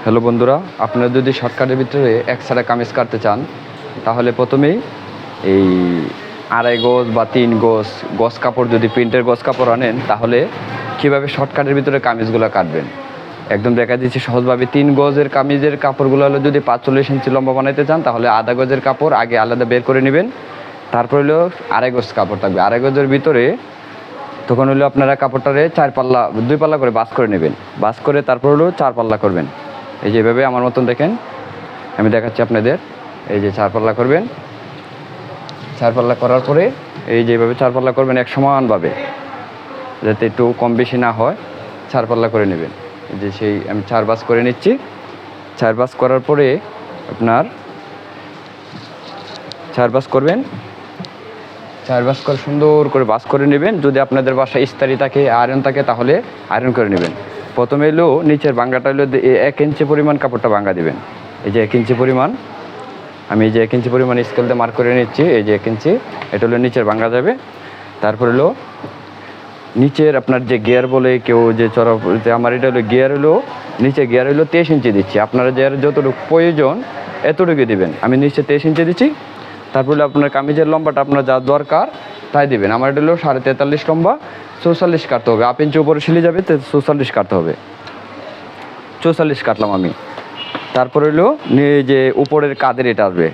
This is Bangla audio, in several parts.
হ্যালো বন্ধুরা, আপনারা যদি শর্টকাটের ভিতরে একসাথে কামিজ কাটতে চান তাহলে প্রথমেই এই 2.5 গজ বা 3 গজ গজ কাপড়, যদি প্রিন্টের গজ কাপড় আনেন তাহলে কীভাবে শর্টকাটের ভিতরে কামিজগুলো কাটবেন একদম দেখা দিচ্ছি সহজভাবে। 3 গজের কামিজের কাপড়গুলো হলো যদি 45 ইঞ্চি লম্বা বানাইতে চান তাহলে 1/2 গজের কাপড় আগে আলাদা বের করে নেবেন। তারপর হলো 2.5 গজ কাপড় থাকবে। 2.5 গজের ভিতরে তখন হলো আপনারা কাপড়টারে 4 পাল্লা 2 পাল্লা করে বাস করে নেবেন। বাস করে তারপর হলো 4 পাল্লা করবেন। এই যেভাবে আমার মতন দেখেন, আমি দেখাচ্ছি আপনাদের। এই যে 4 পাল্লা করবেন। 4 পাল্লা করার পরে এই যেভাবে 4 পাল্লা করবেন এক সমানভাবে, যাতে একটু কম বেশি না হয়। 4 পাল্লা করে নেবেন। এই যে সেই আমি 4 বাস করে নিচ্ছি। 4 বাস করার পরে আপনার 4 বাস করবেন। 4 বাস করে সুন্দর করে বাস করে নেবেন। যদি আপনাদের বাসায় ইস্তারি থাকে, আয়রন থাকে তাহলে আয়রন করে নেবেন। প্রথমে এলো নিচের ভাঙ্গাটা হলো 1 ইঞ্চি পরিমাণ কাপড়টা ভাঙ্গা দেবেন। এই যে 1 ইঞ্চি পরিমাণ, আমি এই যে 1 ইঞ্চি পরিমাণ স্কেল দিয়ে মার্ক করে নিচ্ছি। এই যে 1 ইঞ্চি, এটা হলো নিচের ভাঙ্গা যাবে। তারপর হলো নিচের আপনার যে গিয়ার বলে কেউ যে চড়াতে, আমার এটা হলো গিয়ার, হলো নিচে গিয়ার হলো 23 ইঞ্চি দিচ্ছি। আপনারা যে যতটুকু প্রয়োজন এতটুকু দিবেন। আমি নিচে 23 ইঞ্চি দিচ্ছি। তারপর হলো আপনার কামিজের লম্বাটা আপনার যা দরকার তাই দিবেন। আমার এটা হলো 43.5 লম্বা, 44 কাটতে হবে। 1 ইঞ্চি উপরে সিলে যাবে, 44 কাটতে হবে। 44 কাটলাম আমি। তারপর হলো যে উপরের কাদের এটা আসবে,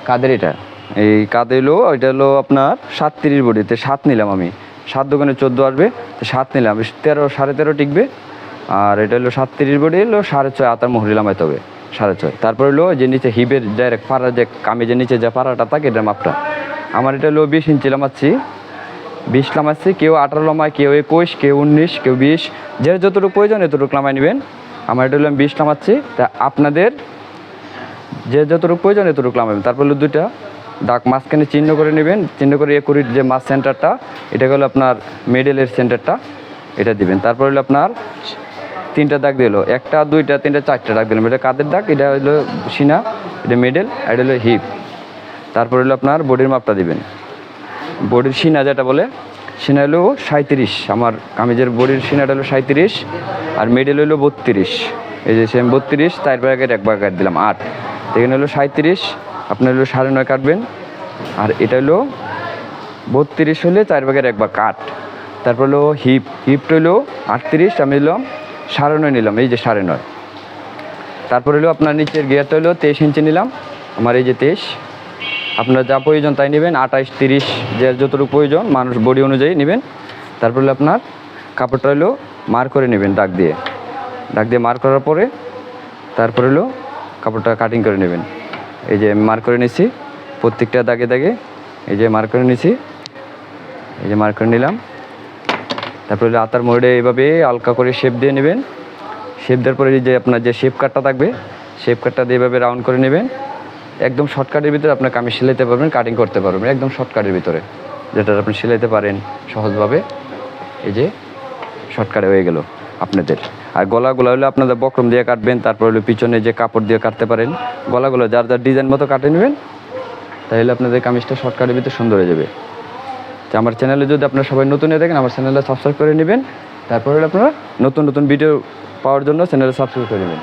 কাদের এটা, এই কাঁধে হলো এটা হলো আপনার 37 বডিতে 7 নিলাম আমি। 7 দোকানে 14 আসবে, তো 7 নিলাম। 13 13.5 টিকবে। আর এটা হলো 37 বডি হলো 6.5 আতার মোহরি লামাইতে হবে, 6.5। তারপর হলো যে নিচে হিপের ডাইরেক্ট পাড়া, যে কামিজের নিচে যে পাড়াটা থাকে এটার মাপটা আমার এটা হলো 20 ইঞ্চি লামাচ্ছি। 20 লামাচ্ছি। কেউ 18 লামায়, কেউ 21, কেউ 19, কেউ 20, যে যতটুকু প্রয়োজন এতটুকু লামাই নেবেন। আমার এটা হলো আমি 20 লামাচ্ছি। তা আপনাদের যে যতটুকু প্রয়োজন এতটুকু লামাবেন। তারপর হলো 2টা দাগ মাঝখানে চিহ্ন করে নেবেন। চিহ্ন করে একুরির যে মাছ সেন্টারটা, এটা হলো আপনার মিডলের সেন্টারটা, এটা দিবেন। তারপর হলো আপনার 3টা দাগ দিল, 1টা 2টা 3টা 4টা দাগ দিলাম। এটা কাদের দাগ, এটা হলো সিনা, এটা মিডল, এটা হলো হিপ। তারপর হলো আপনার বডির মাপটা দিবেন। বডির সিনা যেটা বলে, সিনা হলো 37। আমার কামিজের বডির সিনাটা হলো 37 আর মিডল হলো 32। এই যে সেম 32, 4 ভাগের 1 ভাগ কাট দিলাম 8। এখানে হলো 37, আপনার হলো 9.5 কাটবেন। আর এটা হলো 32 হলে 4 ভাগের 1 ভাগ কাট। তারপর হলো হিপটা হলো 38, আমি নিলাম 9.5 নিলাম, এই যে 9.5। তারপর হলো আপনার নিচের গিয়ারটা হলো 23 ইঞ্চি নিলাম, আমার এই যে 23। আপনার যা প্রয়োজন তাই নেবেন, 28, 30 যে যতটুকু প্রয়োজন মানুষ বডি অনুযায়ী নেবেন। তারপর হলো আপনার কাপড়টা হলো মার্ক করে নেবেন, দাগ দিয়ে মার্ক করার পরে তারপর হলো কাপড়টা কাটিং করে নেবেন। এই যে মার্ক করে নিচ্ছি প্রত্যেকটা দাগে দাগে, এই যে মার্ক করে নিচ্ছি, এই যে মার্ক করে নিলাম। তারপরে হলো আতার মোড়ে এইভাবে হালকা করে শেপ দিয়ে নেবেন। শেপ দেওয়ার পরে যে আপনার যে শেপ কাটটা থাকবে, শেপ কাটটা দিয়ে এভাবে রাউন্ড করে নেবেন। একদম শর্টকাটের ভিতরে আপনার কামিজ সেলাইতে পারবেন, কাটিং করতে পারবেন একদম শর্টকাটের ভিতরে, যেটা আপনি সেলাইতে পারেন সহজভাবে। এই যে শর্টকাটে হয়ে গেল আপনাদের। আর গলাগুলো হলো আপনাদের বক্রম দিয়ে কাটবেন। তারপর হলো পিছনে যে কাপড় দিয়ে কাটতে পারেন। গলাগুলো যার যার ডিজাইন মতো কাটে নেবেন, তাহলে আপনাদের কামিজটা শর্টকাটের ভিতরে সুন্দর হয়ে যাবে। তো আমার চ্যানেলে যদি আপনারা সবাই নতুন হয়ে থাকেন, আমার চ্যানেলটা সাবস্ক্রাইব করে নেবেন। তারপরে আপনারা নতুন নতুন ভিডিও পাওয়ার জন্য চ্যানেলে সাবস্ক্রাইব করে নেবেন।